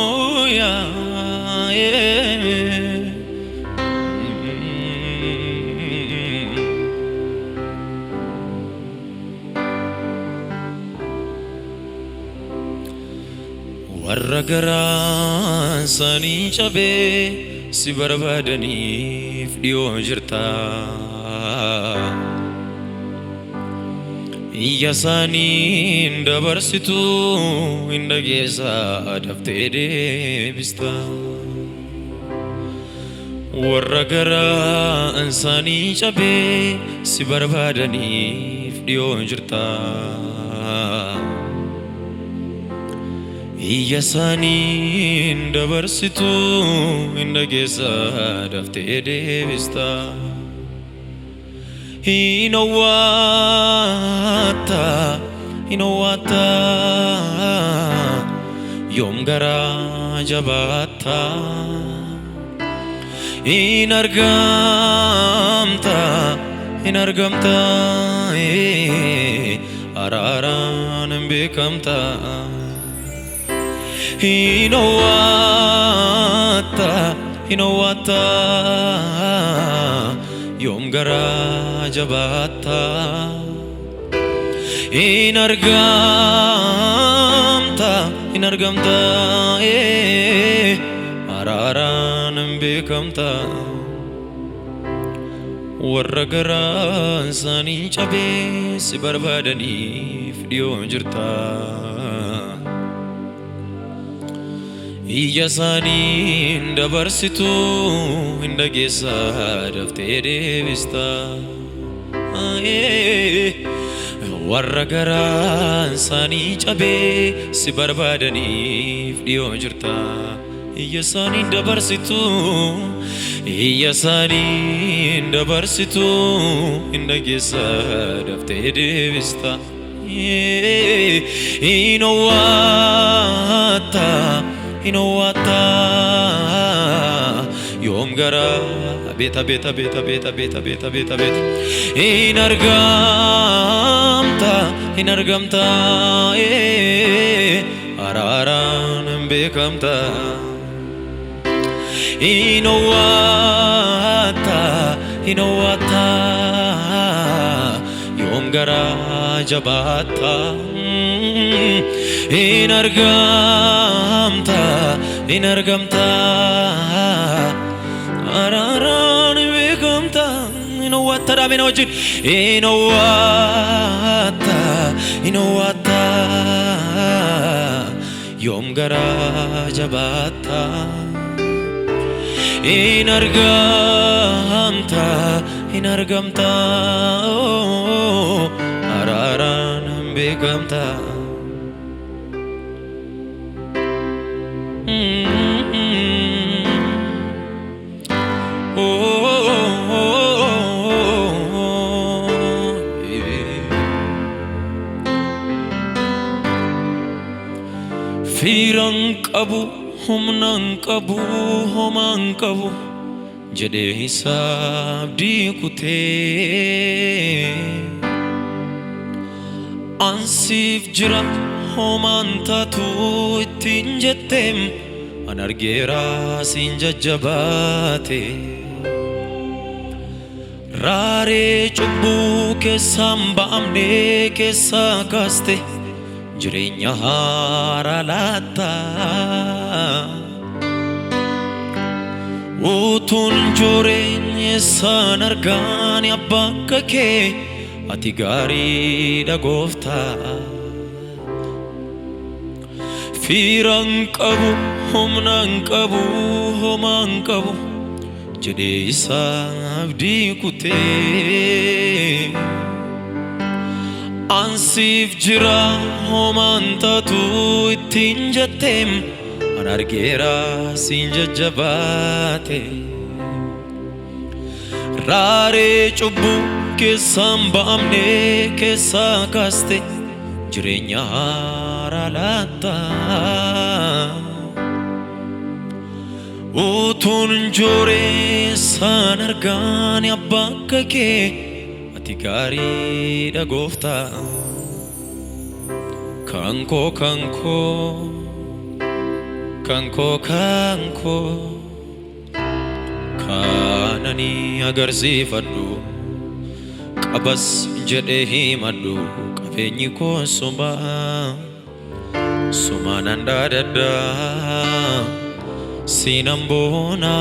Hallelujah, yeah. Warra garaa isaanii cabee si barbaadaniif dhiyoo jirta. Iyya isaanii dabarsitu hin dhageessa daftee deebista. Warra garaa isaanii cabee si barbaadaniif dhiyoo jirta. Iyya isaanii dabarsitu hin dhageessa daftee deebista. Hinawwata yoom garaa jabaatta. Hin argamta araaraan hin beekamta. Hinawwata yoom garaa jabaatta. Hin argamta araaraan hin beekamta. Warra garaa isaanii cabee si barbaadaniif dhiyoo jirta. Iyya isaanii dabarsitu hin dhageessa daftee deebista. Warra garaa isaanii cabee si barbaadaniif dhiyoo jirta. Iyya isaanii dabarsitu hin dhageessa daftee deebista. Hinawwata yoom garaa beeta. Hin argamta araaraan hin beekamta. Hinawwata yoom garaa jabaatta. Hin argamta araaraan hin beekamta. Hinawwata dhaabina wajjin. Hinawwata yoom garaa jabaatta. Hin argamta araaraan hin beekamta. Firan qabu humnan qabu homaan qabu jedhee hisaabdii kutee. Ansiif jira homaan taatu ittiin jetteem an argeera siin jajjabaate. Raaree cubbuu keessaan ba'amne keessaa kaaste jireenya haaraa laatta. Utuun jireenya isaan argaan bakka kee ati gaariidha gooftaa. Firan qabu humnan qabu homaan qabu jedhee hisaabdii kutee. Ansiif jira homaan taatu ittiin jetteem an argeera siin jajjabaate. Raaree cubbuu keessaan ba'amne keessaa kaaste jireenya haaraa laatta. Utuun jireenya isaan argaan bakka kee ati gaariidha gooftaa. kanko kanko kanko kanko kanani agarsiifadhu qabas jedhee himadhu qabeenyi koo sumaan andaadadda sinan boona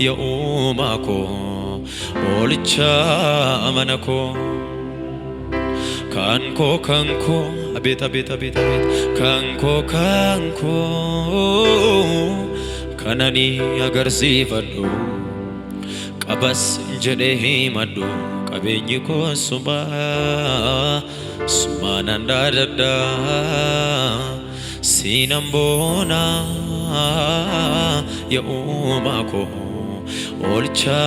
ya uumaa koo oolcha amana koo kanko kanko abet abet abet abet kanko kanko kanani agarsiifadhu qabas jedhee himadhu qabeenyi koo sumaan andaadadda sinan boona ya uumaa koo oolcha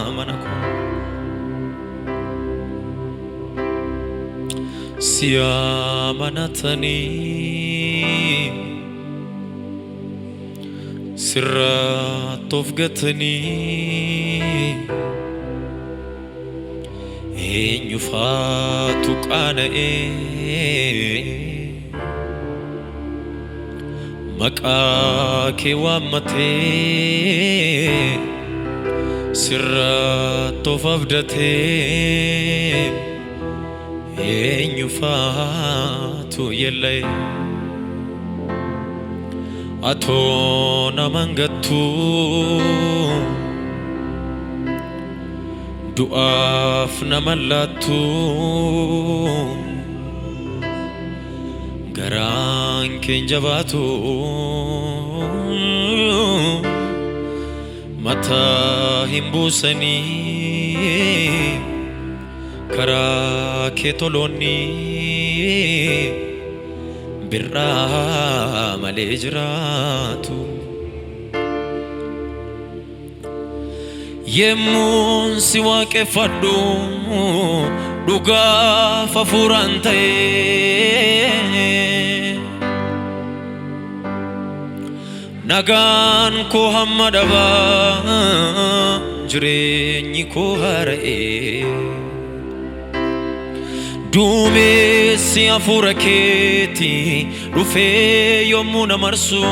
amana koo siyamanatani sirrat of gatani eenyufaatu qaana'ee maqaa kee waammatee sirrat of abdatee eenyufaatu yellee atoo naman gattu du'aaf naman laattu garaan keen jabaatu mataa hin buusanii karaa kee toloonni birraa malee jiraatu yemmuun si waaqeffadhu dhugaaf hafuuraan ta'ee nagaan koo hamma dhabaa jireenyi koo hara'ee duumessi hafuura keeti dhufee yommuu na marsu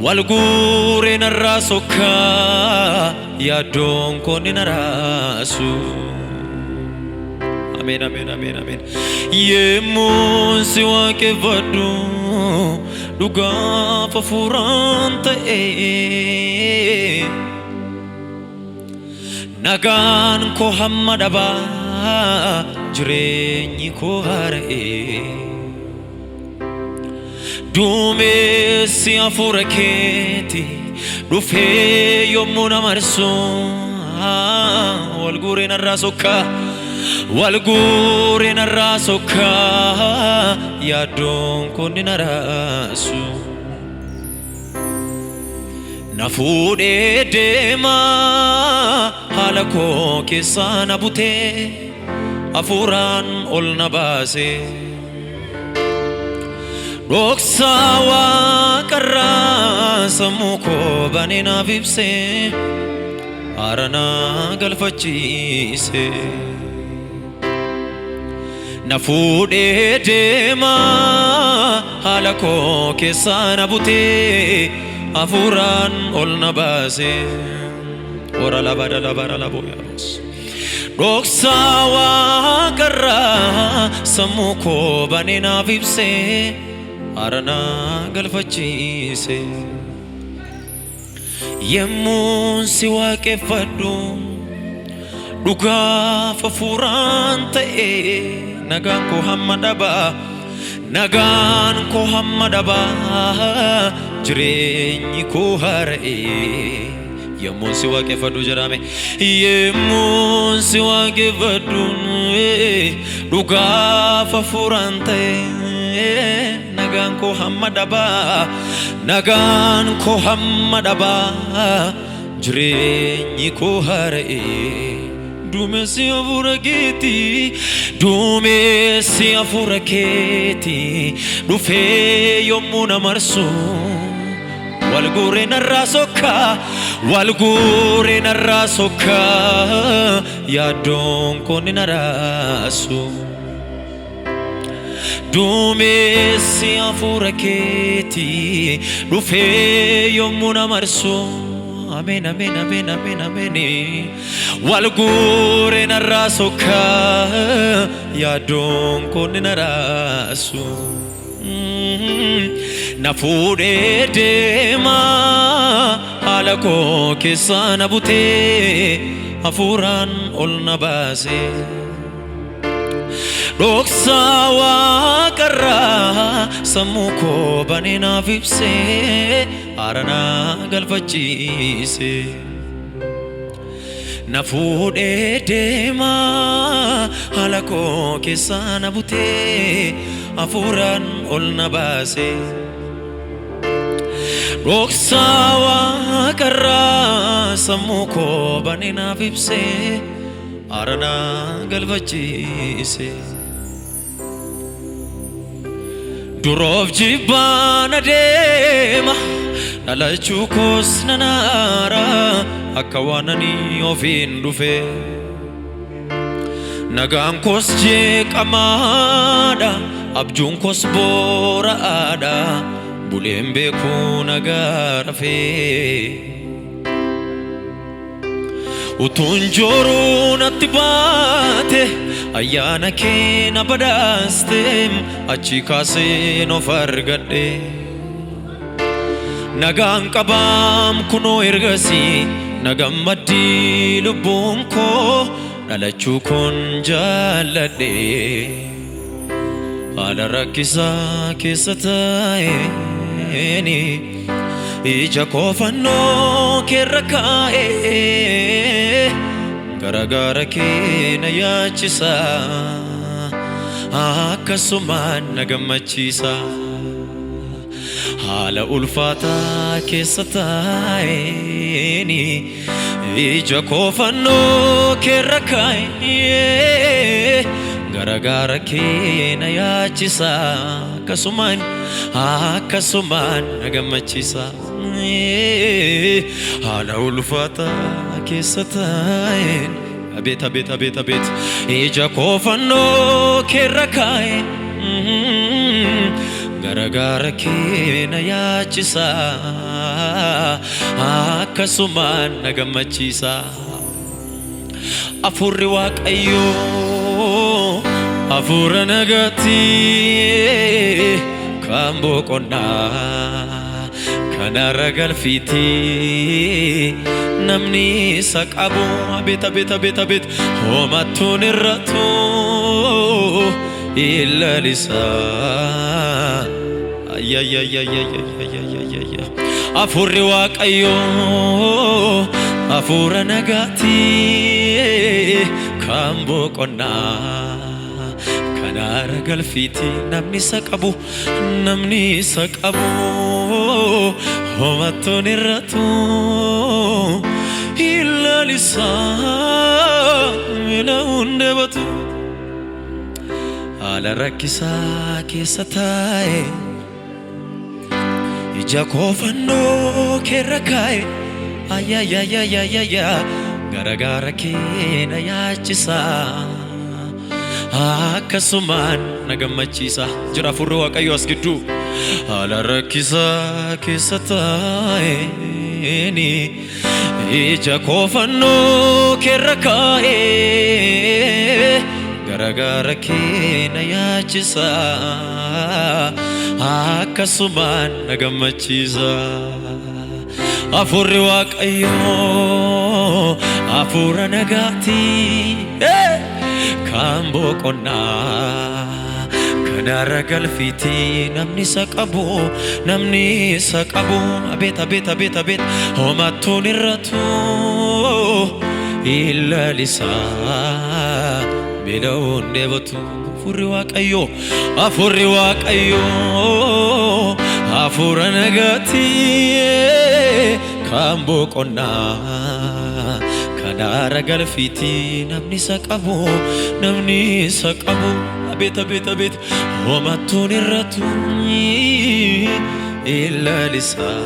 wal guuree narraa sokkaa yaaddoon koo ni na raasu amen amen amen amen yemmuun si waaqeffadhu dhugaaf hafuuraan ta'ee nagaan koo hamma dhabaa jireenyi koo hara'ee duumessi hafuura keeti dhufee yommuu na marsu wal guuree narraa sokkaa yaaddoon koo ni na raasu na fuudhee deemaa haala koo keessaa na butee hafuuraan ol na baasee dhoksaa waaqarraa sammuu koo banee naaf ibsee haara na galfachiisee na fuudhee deemaa haala koo keessaa na butee hafuuraan ol na baasee ora labada labara laboyaros dhoksaa waaqarraa sammuu koo banee naaf ibsee haara na galfachiisee yemmuun si waaqeffadhu dhugaaf hafuuraan ta'ee nagaan koo hamma dhabaa jireenyi koo hara'ee yemmuun si waaqeffadhu jedhame yemmuun si waaqeffadhu dhugaaf hafuuraan ta'ee nagaan koo hamma dhabaa jireenyi koo hara'ee duumessi hafuura keeti dhufee yommuu na marsu walgure narraa sokka walgure narraa sokka yaaddoon koo ni naraasu duumessi hafuura keetii dhufee yommuu na marsu amen amen amen amen amen walgure narraa sokka yaaddoon koo ni naraasu na fuudhee deema haala koo keessa na butee hafuuraan ol na baase dhoksaa waaqarraa sammuu koo banee naaf ibsee haara na galfachiise na fuudhee deema haala koo keessa na butee hafuuraan ol na baase dhoksaa waaqarraa sammuu koo banee naaf ibsee haara na galfachiise duroof jibbaan adeema dhalachuu koos nan aara akka waan ani ofiin dhufe nagaan koos jeeqamaadha abjuun koos boora'aadha buleen beekuu nagaa rafee utuun jooruu natti baate ayyaana kee na badhaaste achi kaasee of argadhe nagaan qabaam kunoo ergasii na gammaddii lubbuun koo dhalachuu koon jaalladhe haala rakkisaa keessa taa'eeni ija koo fannoo keerra kaa'ee garagaara kee na yaachisa akkasumaan na gammachiisa haala ulfaataa keessa taa'eeni ija koo fannoo keerra kaa'ee garagaara kee na yaachisa akkasumaan na gammachiisa haala ulfaataa keessa taa'een abeet abeet abeet abeet ija koo fannoo keerra kaa'ee garagaara kee na yaachisa akkasumaan na gammachiisa hafuurri waaqayyoo hafuura nagaatii kan boqonnaa kanarra galfiitii namni isa qabu abeet abeet abeet abeet homattuun irrattu ilalisaa hafuurri waaqayyoo hafuura nagaatii kan boqonnaa kanarra galfiitii namni isa qabu homattuun irrattu ilalisaa mina hundebatu haala rakkisaa keessa taa'e ija koo fannoo keerra kaa'e ayayayayayaya garagaara kee na yaachisa akkasumaan na gammachiisa jira hafuurri waaqayyoo as gidduu haala rakkisaa keessa taa'eeni ija koo fannoo keerra kaa'ee garagaara kee na yaachisa akkasumaan na gammachiisa hafuurri waaqayyoo hafuura nagaatii kan boqonnaa kanarra galfiitii namni isa qabu abeet abeet abeet abeet homattuun irrattu ilalisaa mina hundebatu hafuurri waaqayyoo hafuura nagaatii kan boqonnaa kanarra galfiitii namni isa qabu abeet abeet abeet homattuun irrattu ilalisaa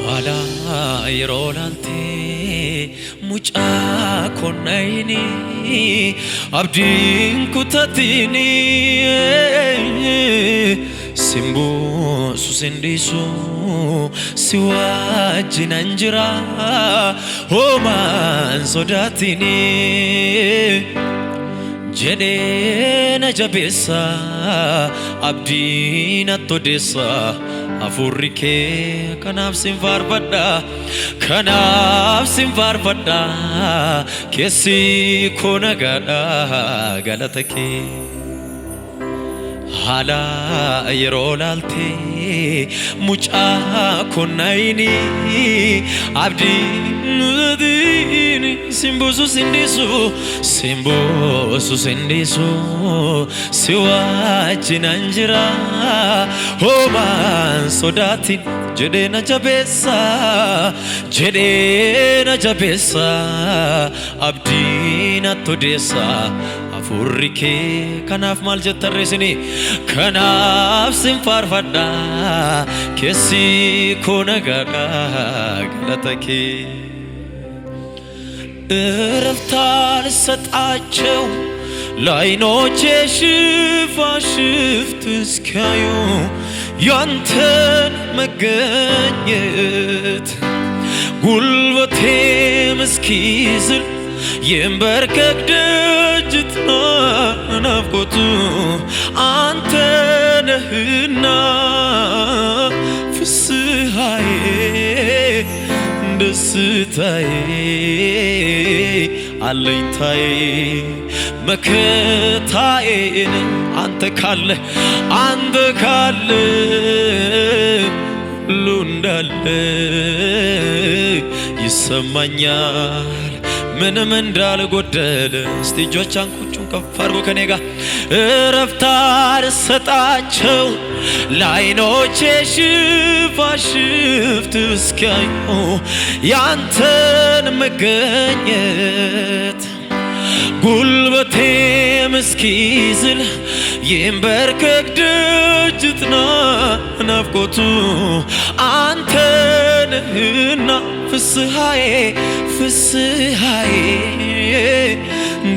ኋላ ይሮላልቴ ሙጫ ኮናይኒ አብዲን ኩታቲኒ ሲምቡ ሱስንዲሱ ሲዋጅን አንጅራ ሆማን ሶዳቲኒ ጀዴነ ጀቤሳ አብዲን አቶዴሳ አፉሪኬ ከናፍ ሲንፋርፈዳ ከናፍ ሲንፋርፈዳ ኬሲ ኮነጋዳ ገለተኬ ኋላ ይሮላልቴ ሙጫ ኮናይኒ አብዲን ሲምቦሱ ሲንዲሱ ሲምቦሱ ሲንዲሱ ሲዋጅን አንጅራ ሆማን ሶዳቲን ጀዴና ጀቤሳ አብዲን አቶዴሳ አፉሪኬ ከናፍ ማልጀተሬስኒ ከናፍ ሲንፋርፈዳ ኬሲ ኮነጋዳ ገለተኬ እረፍት አልሰጣቸው ለዓይኖቼ ሽፋሽፍት እስኪያዩ ያንተን መገኘት ጉልበቴም እስኪዝል ይንበርከክ ደጅትና ናፍቆቱ አንተ ነህና ፍስሐዬ ደስታዬ አለኝታዬ መከታዬ አንተ ካለ ሁሉ እንዳለ ይሰማኛል ምንም እንዳልጎደለ። እስቲ እጆቻን ቁጩን ከፍ አድርጎ ከኔ ጋር እረፍት አልሰጣቸው ለዓይኖቼ ሽፋሽፍት እስኪያዩ ያንተን መገኘት ጉልበቴም እስኪዝል ይንበርከክ ደጅትና ናፍቆቱ አንተ ነህና ፍስሐዬ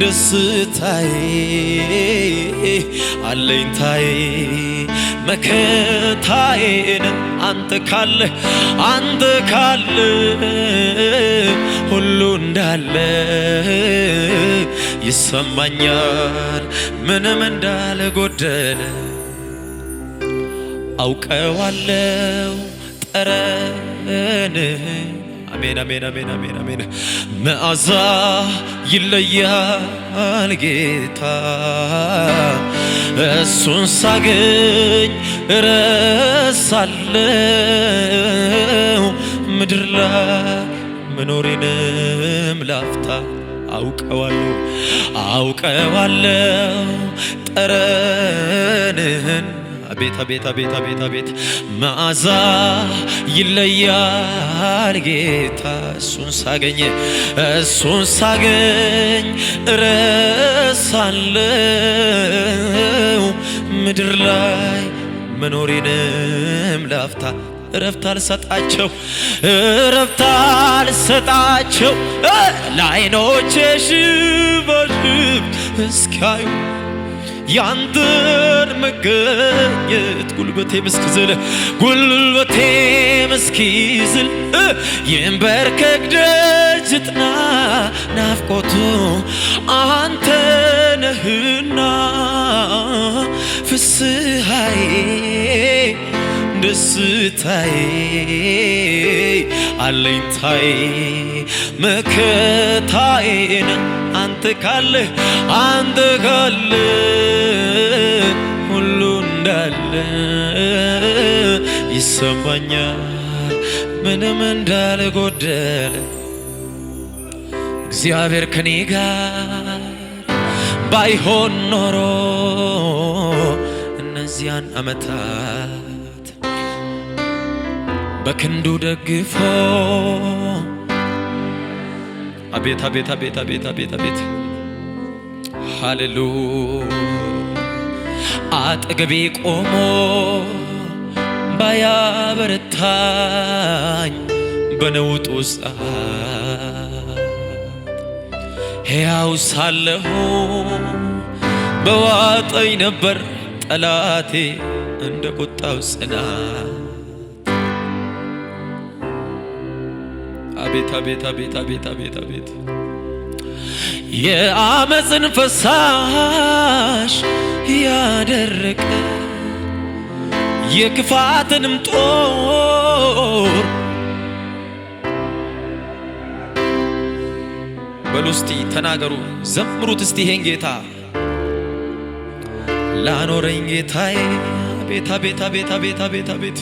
ደስታዬ አለኝታዬ መከታዬ አንተ ካለ ሁሉ እንዳለ ይሰማኛል ምንም እንዳልጎደለ አውቀዋለሁ ጠረንህ አሜን አሜን አሜን አሜን አሜን መዓዛ ይለያል ጌታ እሱን ሳገኝ እረሳለሁ ምድር ላይ መኖሬንም ላፍታ አውቀዋለሁ ጠረንህን አቤት አቤት አቤት አቤት አቤት መዓዛ ይለያል ጌታ እሱን ሳገኝ እረሳለሁ ምድር ላይ መኖሬንም ላፍታ እረፍት አልሰጣቸው ለዓይኖቼ ሽፋሽፍት እስኪያዩ ያንተን መገኘት ጉልበቴም እስኪዝል ይንበርከክ ደጅትና ናፍቆቱ አንተ ነህና ፍስሐዬ ደስታዬ አለኝታዬ መከታዬ አንተ ካለ ሁሉ እንዳለ ይሰማኛል ምንም እንዳልጎደለ እግዚአብሔር ከኔ ጋር ባይሆን ኖሮ እነዚያን ዓመታት በክንዱ ደግፎ አቤት አቤት አቤት አቤት አቤት አቤት ሃሌሉያ አጠገቤ ቆሞ ባያበረታኝ በነውጡ ሰዓት ሕያው ሳለሁ በዋጠኝ ነበር ጠላቴ እንደ ቁጣው ጽናት። አቤት አቤት አቤት አቤት አቤት አቤት የአመፅን ፈሳሽ ያደረቀ የክፋትንም ጦር በሉ እስቲ ተናገሩ ዘምሩት እስቲ ይሄን ጌታ ላኖረኝ ጌታዬ አቤት አቤት አቤት አቤት አቤት አቤት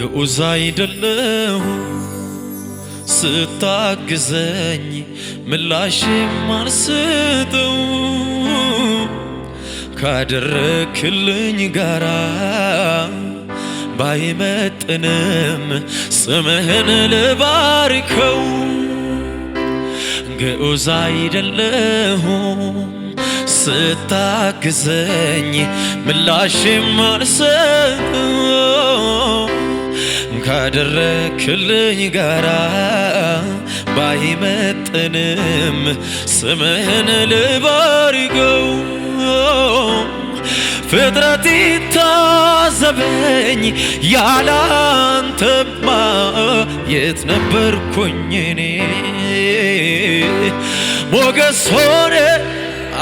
ግዑዝ አይደለሁ ስታግዘኝ ምላሽ ማልሰጠው ካደረክልኝ ጋራ ባይመጥንም ስምህን ልባርከው ግዑዝ አይደለሁም ስታግዘኝ ምላሽ ማልሰጠው ካደረክልኝ ጋራ ባይመጥንም ስምህን ልባርከው ፍጥረት ይታዘበኝ ያላንተማ የት ነበርኩኝ እኔ ሞገስ ሆነ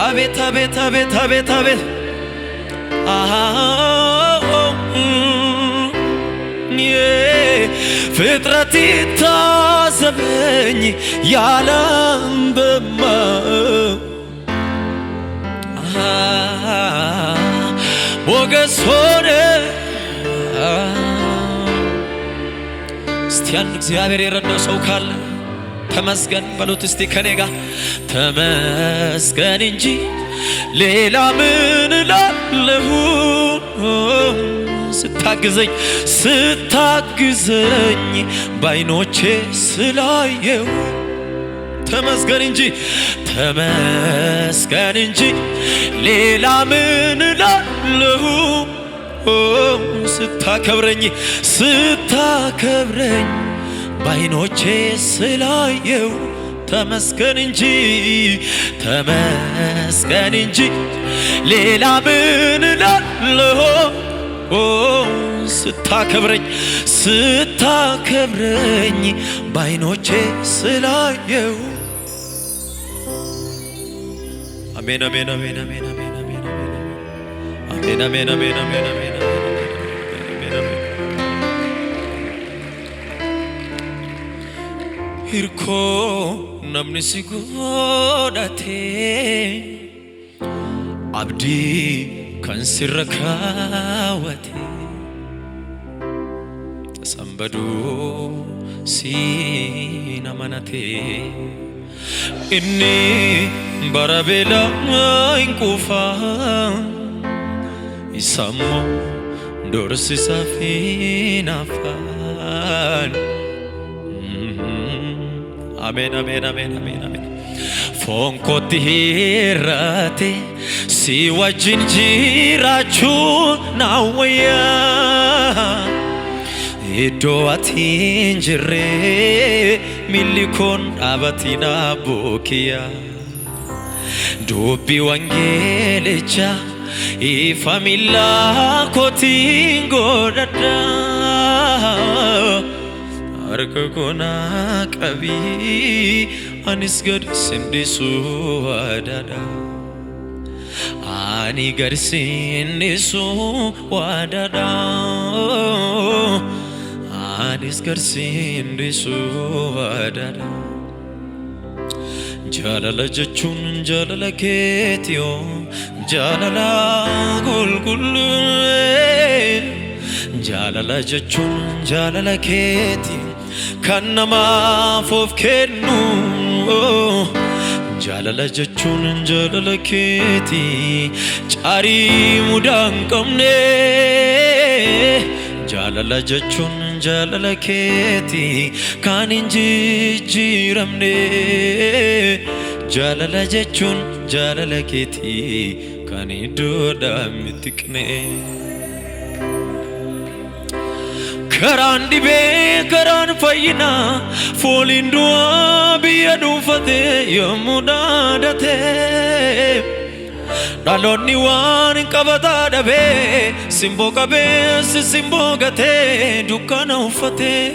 አቤት አቤት አቤት አቤት አቤት ፍጥረት ይታዘበኝ ያላንተማ ሞገስ ሆነ እስቲ ያን እግዚአብሔር የረዳው ሰው ካለ ተመስገን በሉት እስቲ ከኔ ጋር ተመስገን እንጂ ሌላ ምን እላለሁ ስታግዘኝ ባይኖቼ ስላየው ተመስገን እንጂ ሌላ ምን እላለሁ ስታከብረኝ ባይኖቼ ስላየው ተመስገን እንጂ ሌላ ምን እላለሁ ስታከብረኝ ባይኖቼ ስላየው አሜን አሜን አሜን አሜን አሜን አሜን አሜን አሜን አሜን አሜን አሜን ሂርኮ namni si godhate abdii kan sirra kaawwate tasambaduu siin amanate inni bara beelaa hin quufaa isammoo dorsisaa fi naafaan አሜን አሜን አሜን አሜን አሜን ፎንኮት ሂራቴ ሲዋጅን ጂራቹ ናወያ ኢዶዋቲን ጅሬ ሚሊኮን አባቲና ቦኪያ ዱቢ ወንጌልቻ ኢፋሚላ ኮቲን ጎዳዳ አርከኮና ቀቢ አኒስ ገድ ሲንዲሱ ዋዳዳ አኒ ገድ ሲንዲሱ ዋዳዳ አኒስ ገድ ሲንዲሱ ዋዳዳ ጃላላ ጀቹን ጃላላ ኬቲዮ ጃላላ ጉልጉል ጃላላ ጀቹን ጃላላ ኬቲ kannamaaf of kennu jaalala jechuun jaalala keeti caarii mudaa hin qabne jaalala jechuun jaalala keeti kan hin jijjiiramne jaalala jechuun jaalala keeti kan iddoodhaa hin mitikne karaan dhibee karaan fayyinaa fooliin du'aa biyya dhuunfatee yommuu dhaadate dhaloonni waan qabataa dhabee simboo qabeessi simboo gatee dukkana uffatee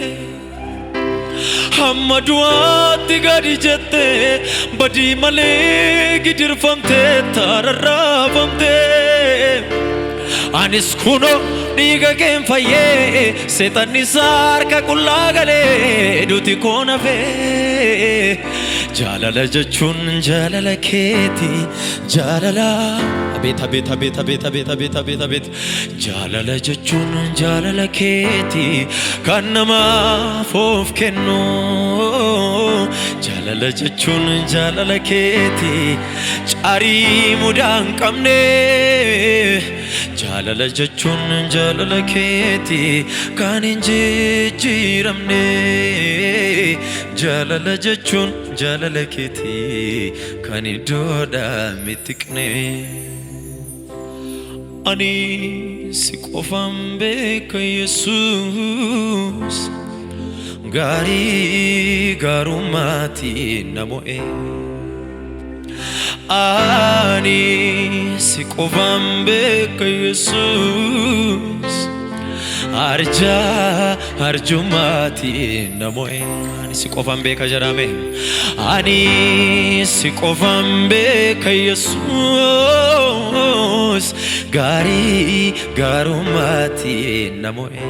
hamma du'aatti gadi jettee badii malee gidirfamtee tararraafamtee anis kunoo dhiiga keen fayyee seexanni harka qullaa galee duuti koo nafee jaalala jechuun jaalala keeti jaalala abeet abeet abeet abeet abeet abeet abeet abeet jaalala jechuun jaalala keeti kan namaaf of kennu jaalala jechuun jaalala keeti caarii mudaa hin qabne jaalala jechuun jaalala keeti kan hin jijjiiramne jaalala jechuun jaalala keeti kan iddoodhaa mitiqne ani si qofaan beeka Yesuus gaarii gaarummaatiin na mo'e ani si qofaan beeka Yesuus arjumaatiin na mo'e ani si qofaan beeka jedhame ani si qofaan beeka Yesuus gaarii gaarummaatiin na mo'e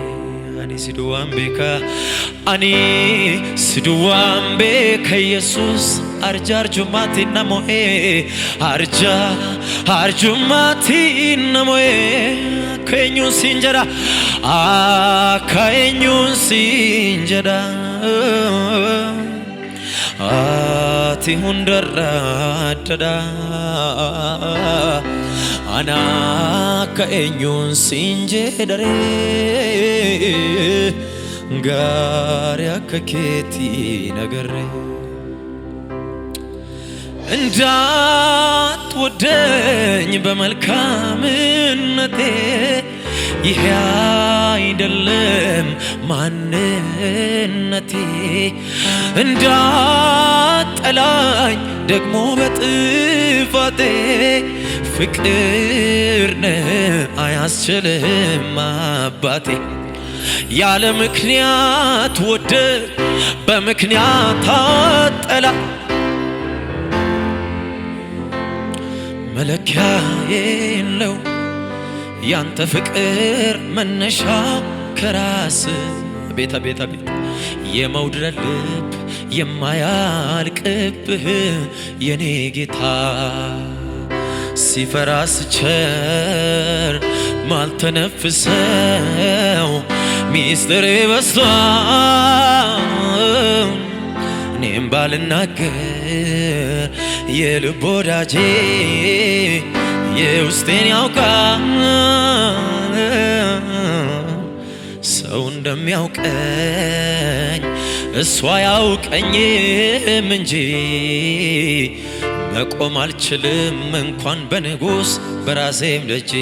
ani si duwwaan beeka ani si duwwaan beeka Yesuus arjumaatiin na mo'e arjumaatiin na mo'e keenyuun siin jedha keenyuun siin jedha ati hundarraa addadha ana keenyuun siin jedharee gaarii akka keetiin agarre እንዳትወደኝ በመልካምነቴ ይሄ አይደለም ማንነቴ እንዳትጠላኝ ደግሞ በጥፋቴ ፍቅር ነህ አያስችልም አባቴ ያለ ምክንያት ወደ በምክንያት አጠላ መለኪያ የለው ያንተ ፍቅር መነሻ ከራስ ቤታ ቤታ ቤት የመውደድ ልብ የማያልቅብህ የኔ ጌታ ሲፈራ ስቸር ማልተነፍሰው ሚስጥር በዝቷል እኔም ባልናገር የልብ ወዳጄ የውስጤን ያውቃል ሰው እንደሚያውቀኝ እሷ ያውቀኝም እንጂ መቆም አልችልም እንኳን በንጉሥ በራሴም ደጅ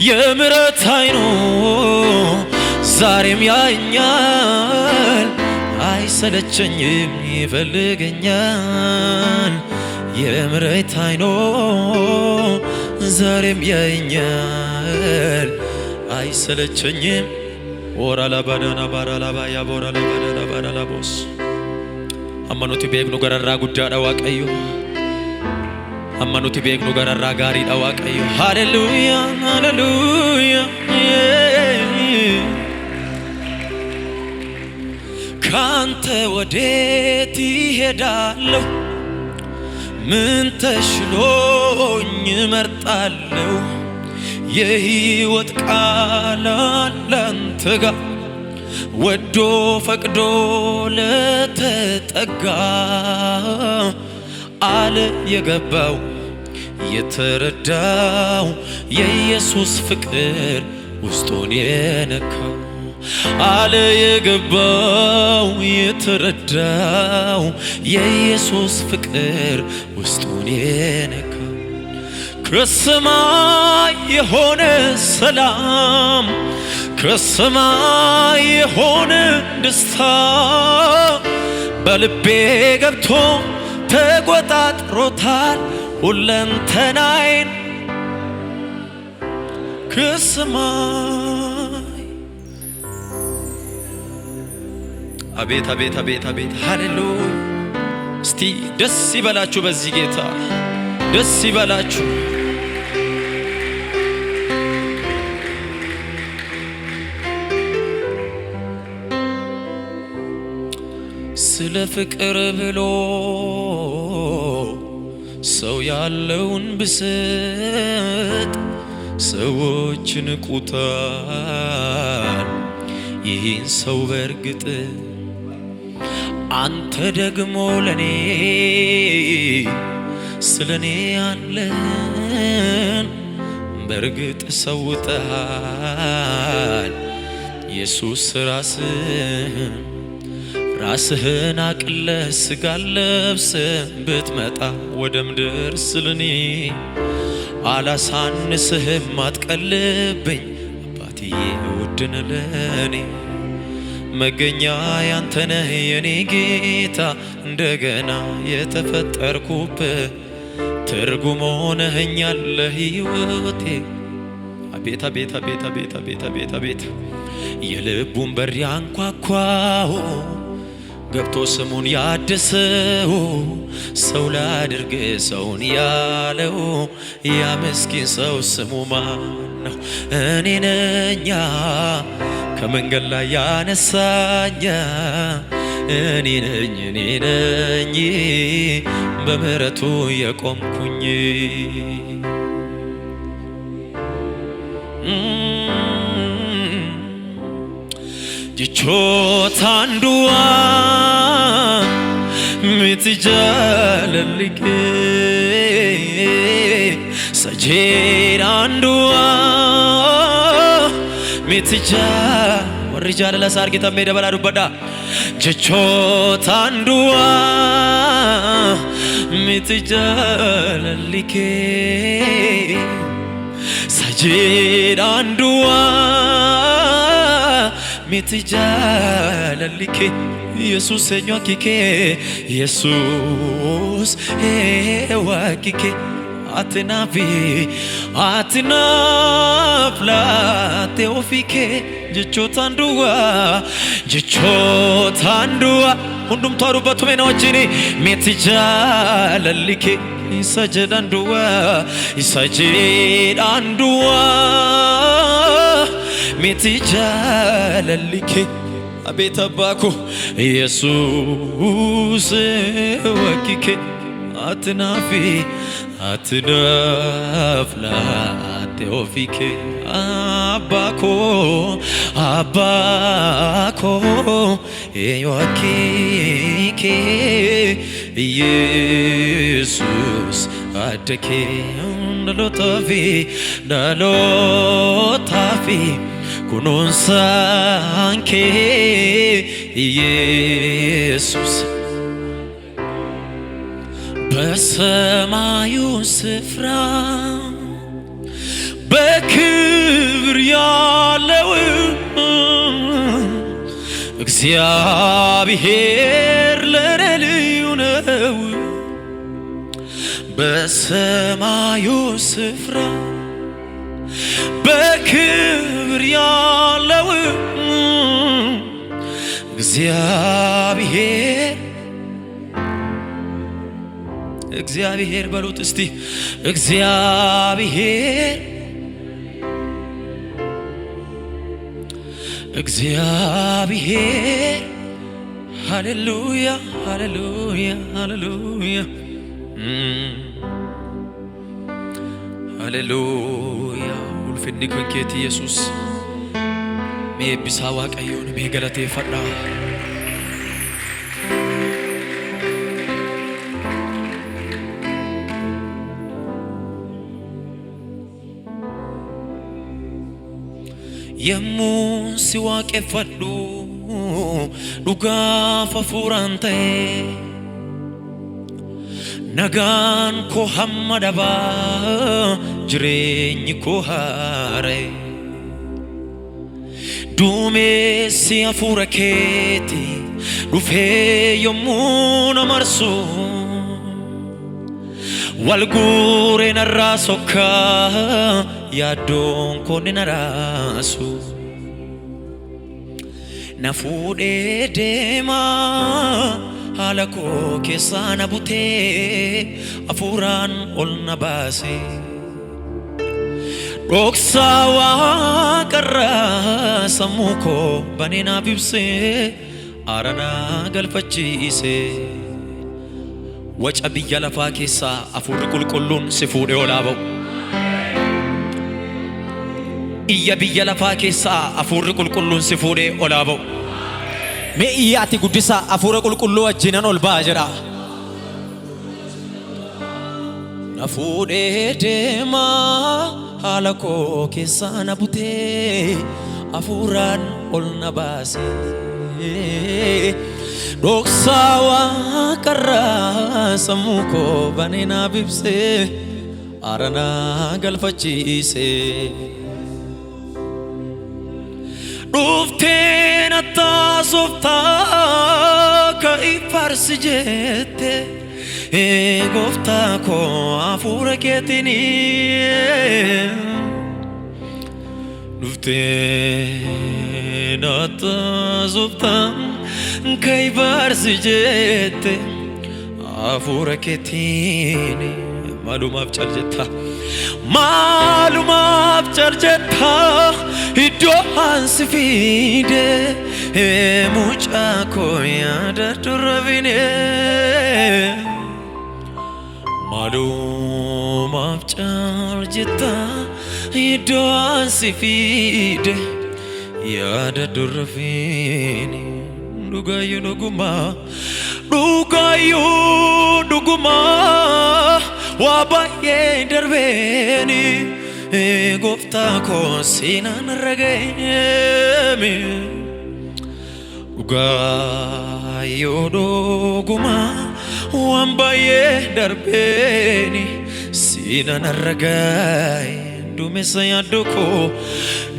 የምሕረት ዓይኑ ዛሬም ያየኛል አይሰለቸኝም ይፈልገኛል የምሕረት ዓይኑ ዛሬም ያየኛል አይሰለቸኝም ወራላ ባዳና ባራላ ባያ ቦራላ ባዳና ባራላ ቦስ አማኑቲ ቤግኑ ገረራ ጉዳዳ ዋቀዩ አማኑቲ ቤግኑ ገረራ ጋሪ ዳዋቀዩ ሃሌሉያ ሃሌሉያ ካንተ ወዴት ይሄዳለሁ ምን ተሽሎኝ እመርጣለሁ የሕይወት ቃል አላንተ ጋር ወዶ ፈቅዶ ለተጠጋ አለ የገባው የተረዳው የኢየሱስ ፍቅር ውስጡን የነካው አለ የገባው የተረዳው የኢየሱስ ፍቅር ውስጡን የነካው ከሰማይ የሆነ ሰላም ከሰማይ የሆነ ደስታ በልቤ ገብቶ ተቆጣጥሮታል ሁለንተናዬን ከሰማይ አቤት አቤት አቤት አቤት ሃሌሉያ እስቲ ደስ ይበላችሁ በዚህ ጌታ ደስ ይበላችሁ ስለ ፍቅር ብሎ ሰው ያለውን ብሰጥ ሰዎች ንቁታል ይህን ሰው በርግጥ አንተ ደግሞ ለኔ ስለኔ ያለን በርግጥ ሰውተሃል ኢየሱስ ራስህን አቅለህ ስጋ ለብሰህ ብትመጣ ወደ ምድር ስለኔ አላሳንስህም አትቀልብኝ አባትዬ ውድነ ለኔ መገኛ ያንተነህ የኔ ጌታ እንደገና የተፈጠርኩብህ ትርጉም ሆነኸኛል ለሕይወቴ አቤት አቤት አቤት አቤት አቤት አቤት አቤት የልቡን በር ያንኳኳው ገብቶ ስሙን ያደሰው ሰው ላድርግ ሰውን ያለው ያ ምስኪን ሰው ስሙ ማን ነው? እኔ ነኛ ከመንገድ ላይ ያነሳኛ እኔ ነኝ በምህረቱ የቆምኩኝ ጅቾት አንዱዋ ምትጃለልክ ሰጄር አንዱዋ ምትጃ ወርጃለ ለሳር ጌታ ሜደበላ ዱበዳ ጅቾት አንዱዋ ምትጃለልክ ሰጄር አንዱዋ ምትጃለልክ ኢየሱስ ኞኪኬ ኢየሱስ ዋኪኬ አትናፍላቴ ኦፊኬ ጅቾት አንዱዋ ሁንዱም ተዋሩበቱ ሜናዎችኔ ምትጃለልክ ሰጀድ አንዱዋ ምትጃለልክ አቤት አባኮ ኢየሱስ ወኪኬ አትናፍላቴ ኦፊኬ አባኮ ወኪኬ ኢየሱስ አደኬ ዳሎታፊ ኩኖንሳንኬ ኢየሱስ በሰማዩ ስፍራ በክብር ያለው እግዚአብሔር ለኔ ልዩ ነው በሰማዩ ስፍራ በክብር ያለው እግዚአብሔር በሉት እስቲ እግዚአብሔር ሃሌሉያ ሃሌሉያ ሃሌሉያ ሃሌሉያ ኡልፍኒ ከንኬት ኢየሱስ ሜቢሳ ዋቀዮን ሜገለቴ ፈዳ yemmuu si waaqeffadhu dhugaaf hafuuraan ta'e nagaan koo hamma dhabaa jireenyi koo haara'e duumessi hafuura keeti dhufee yommuu na marsu wal guuree narraa sokkaa yaaddoon koo ni na raasu na fuudhee deemaa haala koo keessaa na butee hafuuraan ol na baase dhoksaa waaqarraa sammuu koo banee naaf ibsee aara na galfachiise waca biyya lafaa keessaa hafuurri qulqulluun si fuudhee olaa ba'u iyya biyya lafaa keessaa hafuurri qulqulluun si fuudhee olaa ba'u mee iyyaati guddisaa hafuura qulqulluu wajjinan ol ba'a jedha na fuudhee deemaa haala koo keessaa na butee hafuuraan ol na baase dhoksaa waaqarraa sammuu koo banee naaf ibsee aara na galfachiise dhuftee na taasoftaa ka'ii farsi jette gooftaa koo hafuura keetiin dhuftee na taasoftaa ka'ii farsi jette hafuura keetiin maalumaaf cal jetta maalumaaf cal jetta iddoo ansi fiide mucaa koo yaadadhu raafine maalumaaf cal jetta iddoo ansi fiide yaadadhu raafine dhugaayyuu dhugumaa dhugaayyuu dhugumaa waa baay'ee darbeeni gooftaa koo seenaan raga'eemi dhugaayyuu dhugumaa waan baay'ee darbeeni seenaan raga'e duumessa yaaddoo koo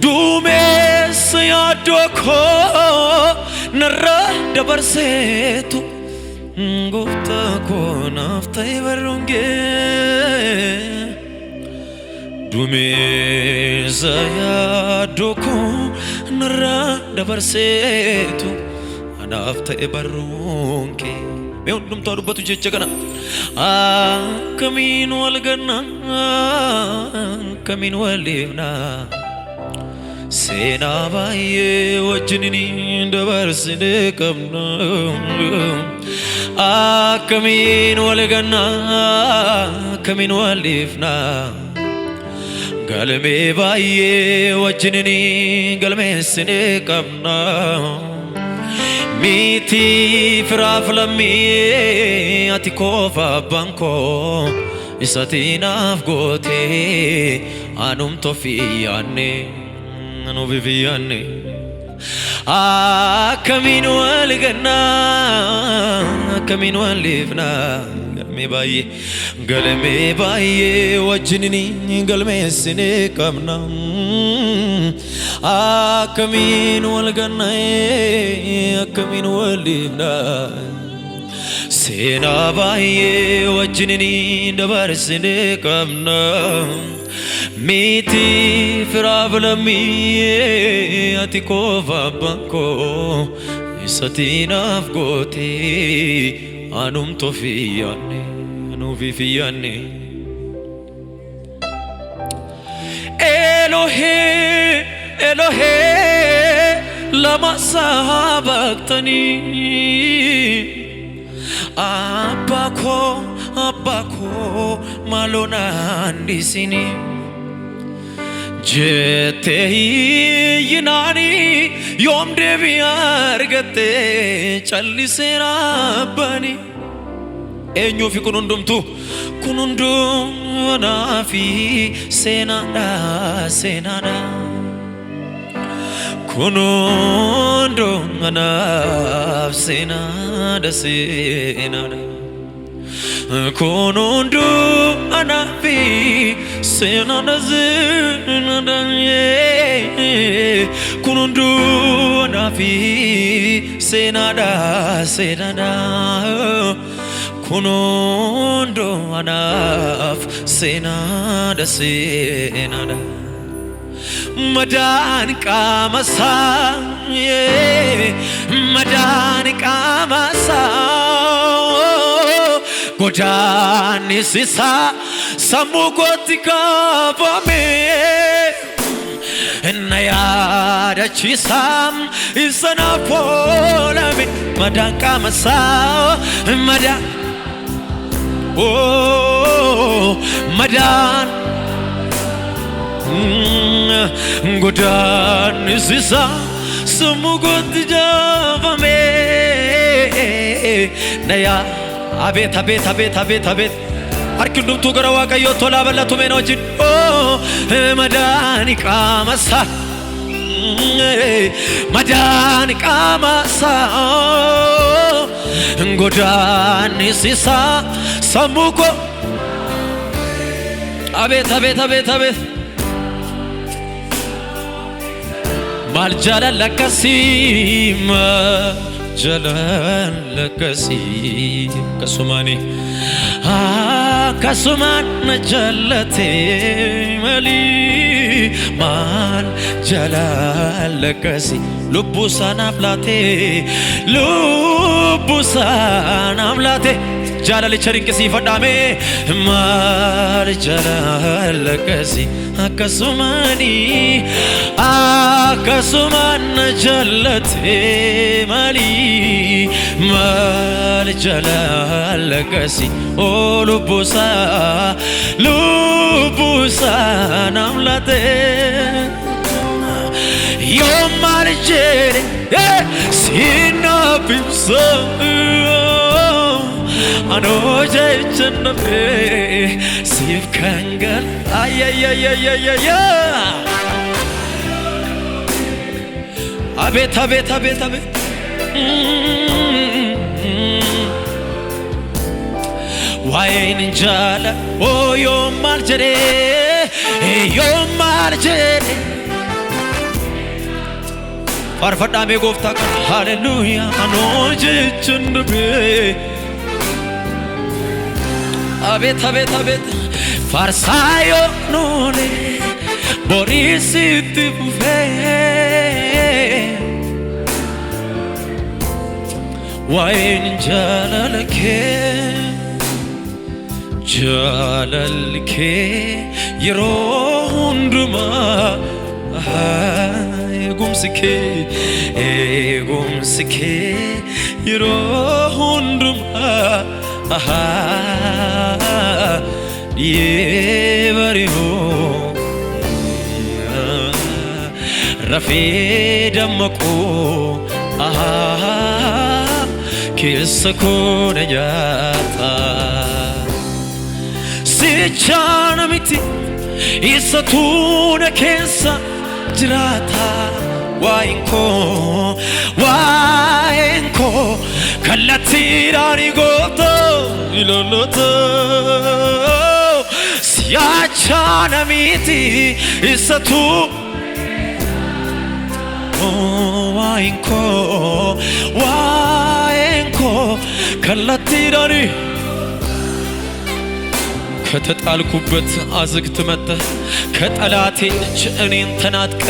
duumessa yaaddoo koo narra dabarseetu gooftaa koo naaf ta'e barruungee duumessa yaaddoo koo narra dabarseetu naaf ta'e barruungee mee hundumtaa dubbatu jecha kana akkamiin wal gannaa akkamiin wal dhiifnaa seenaa baay'ee wajjin dabarsine qabna akkamiin wal gannaa akkamiin wal dhiifnaa galmee baay'ee wajjin galmeessine qabna miti firaaf lammii ati qofa abbaan koo isatti naaf gootee anumto fiyyaanne anuuf fiyyaanne akkamiin wal gannaa akkamiin wal dhiifnaa galmee baay'ee wajjin galmeessine qabna akkamiin wal gannaa akkamiin wal dhiifnaa seenaa baay'ee wajjin dabarsine qabna miti firaaf lammii ati qofa abbaan koo isatti naaf gootee anumto fiyyaanne anuuf fiyyaanne Elohee Elohee lama sabaqtanii Abba koo maaloo naan dhiisini jettee hiyyinaani yoom deebii argattee callisee rabbani eenyuufi kun hundumtuu kun hunduu naafi seenaadha seenaadha kun hunduu naaf seenaadha seenaadha kunundu anafi senadazinaye kunundu anafi senada kunundu anaf senada madan kamasa madan kamasa Godani sisa samugotika pame Nayada chisam isana polami madan kamasa madan oh madan Godani sisa samugotika pame Nayada Abet Harkin dumtu gara waaqayyo tola balatu menojin oh madani kamasa Godani sisa samuko Abet Maljala lakasima Jalan lekasi kasumani kasuman jalate mali mal jalan lekasi lubusan amlate jalali charin kesi fadame mal jalan lekasi kasumani kasuman jalate mali mal jalan lekasi oh lubusan amlate Yom marjere sinapimsa anoje channabe sif kangal ay abet Wain jala oh yom marjere Farfadame gofta kan hallelujah anoje chunbe abet farsayo nole borisit bufe wain jalalke yeronduma gumsike yerohunduma yebariho rafi damako kisako najata sichana miti isatuna kensa jirata wainko kallatirani goto iloloto siachana miti isatu wainko kallatirani ከተጣልኩበት አዝግት መተ ከጠላቴ እጅ እኔን ተናጥቀ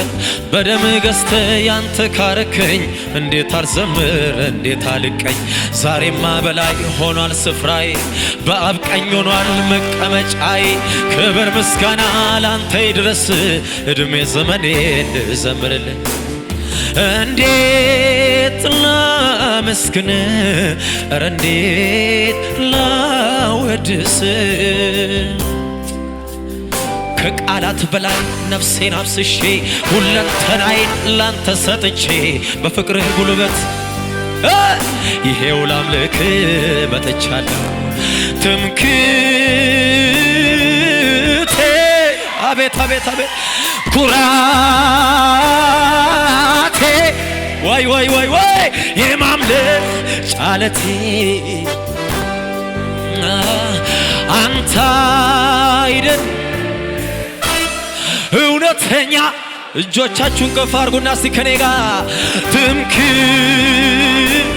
በደም ገዝተ ያንተ ካረከኝ እንዴት አልዘምር እንዴት አልቀኝ ዛሬማ በላይ ሆኗል ስፍራዬ በአብ ቀኝ ሆኗል መቀመጫዬ ክብር ምስጋና ላንተ ይድረስ እድሜ ዘመኔ ልዘምርልህ እንዴት ላመስግን ኧረ እንዴት ላወድስ ከቃላት በላይ ነፍሴን አብስሼ ሁለንተናዬን ላንተ ሰጥቼ በፍቅርህ ጉልበት ይሄው ላምልክ መጥቻለሁ ትምክህቴ አቤት ኩራቴ ዋይ የማምለክ ጫለቴ አንተ አይደል እውነተኛ እጆቻችሁን ከፍ አድርጉና እስቲ ከኔ ጋር ትምክህት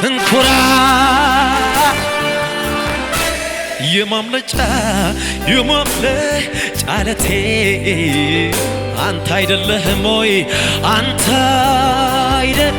እንኩራ የማምለጫ ዓለቴ አንተ አይደለህም ወይ አንተ አይደል